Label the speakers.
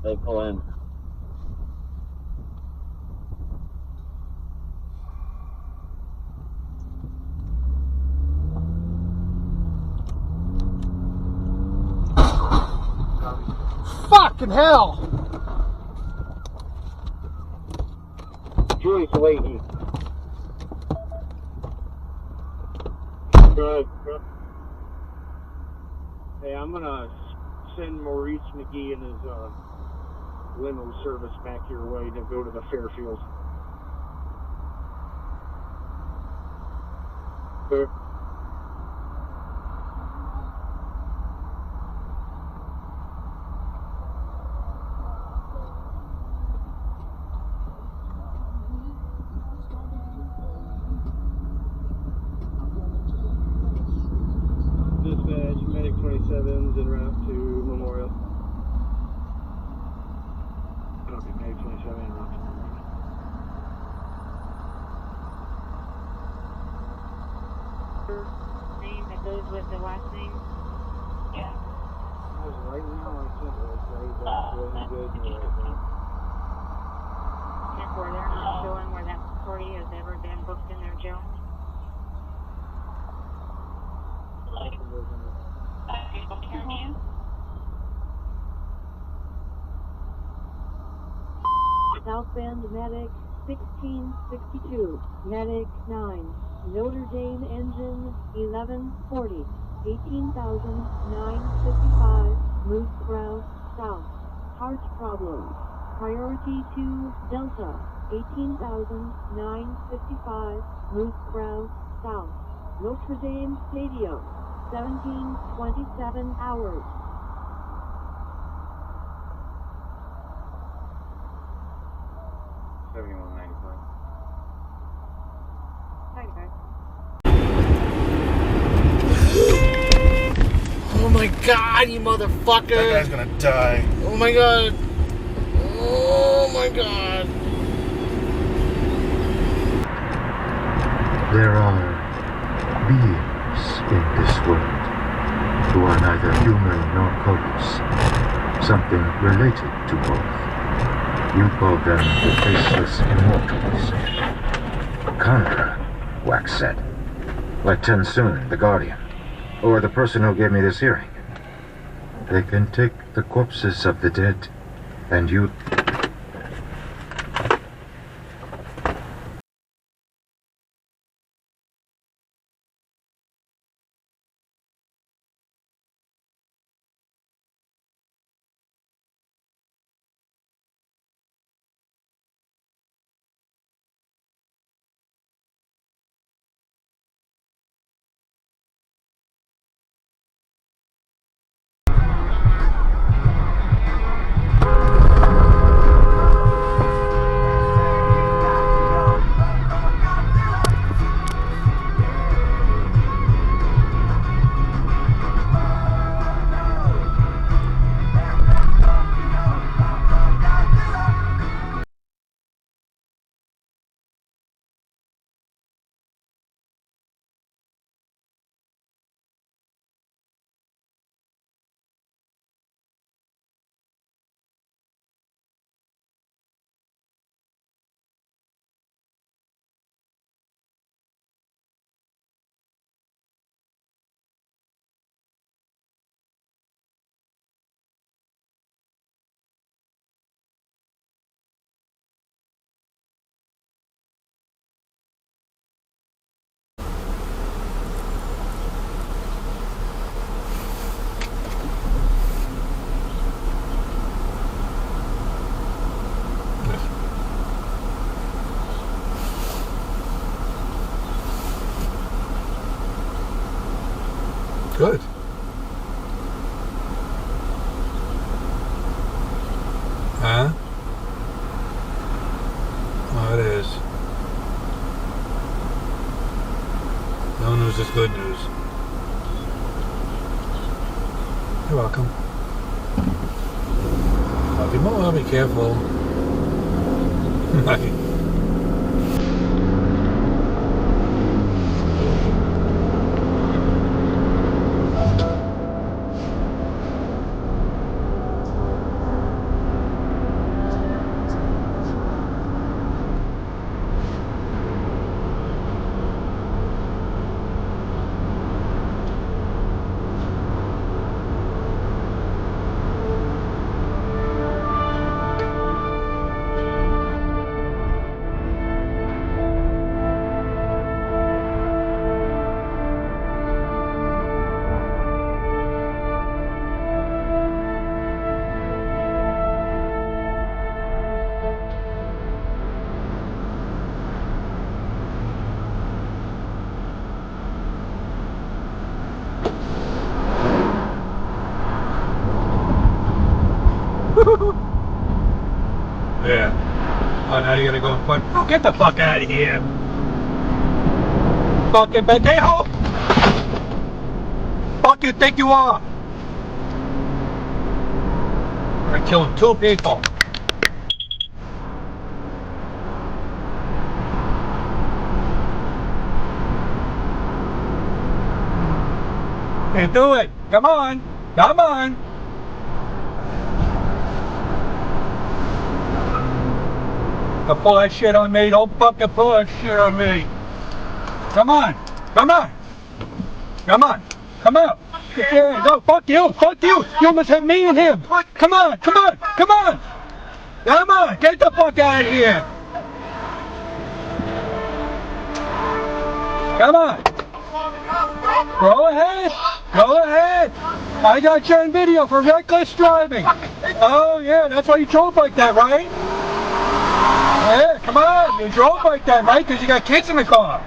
Speaker 1: they pull in.
Speaker 2: Fucking hell!
Speaker 1: Julie's waiting. Good. Hey, I'm gonna send Maurice McGee and his limo service back your way to go to the Fairfield. Good. Dispatch, Medic 27's en route to Memorial. Okay, Medic 27 en route to Memorial.
Speaker 3: Name that goes with the last name? Yeah.
Speaker 1: As right now, I can't really say that's really good in the right now.
Speaker 3: Therefore, they're not showing where that party has ever been booked in their jail.
Speaker 4: Southbound Medic 1662, Medic 9, Notre Dame engine 1140, 18,955, Moose Brow South. Heart problems. Priority 2 Delta 18,955, Moose Brow South. Notre Dame Stadium 1727 hours.
Speaker 2: Oh my god, you motherfucker!
Speaker 5: That guy's gonna die.
Speaker 2: Oh my god! Oh my god!
Speaker 6: There are beings in this world who are neither human nor codes, something related to both. You call them the Faceless Immortals. Conjurer, Wax said. Like Tensoon, the Guardian, or the person who gave me this hearing. They can take the corpses of the dead, and you...
Speaker 2: Good. Huh? Oh, it is. No news is good news. You're welcome. I'll be careful. Yeah. Oh, now you're gonna go and put. Oh, get the fuck out of here. Fucking pendejo! Fuck you think you are? I killed 2 people. You do it. Come on. Come on. Don't pull that shit on me. Don't fucking pull that shit on me. Come on. Come on. Come on. Come out. Yeah, no, fuck you. Fuck you. You almost have me and him. Come on. Come on. Come on. Come on. Get the fuck out of here. Come on. Go ahead. Go ahead. I got you on video for reckless driving. Oh, yeah. That's why you drove like that, right? Yeah, come on. You drove like that, right? Because you got kids in the car.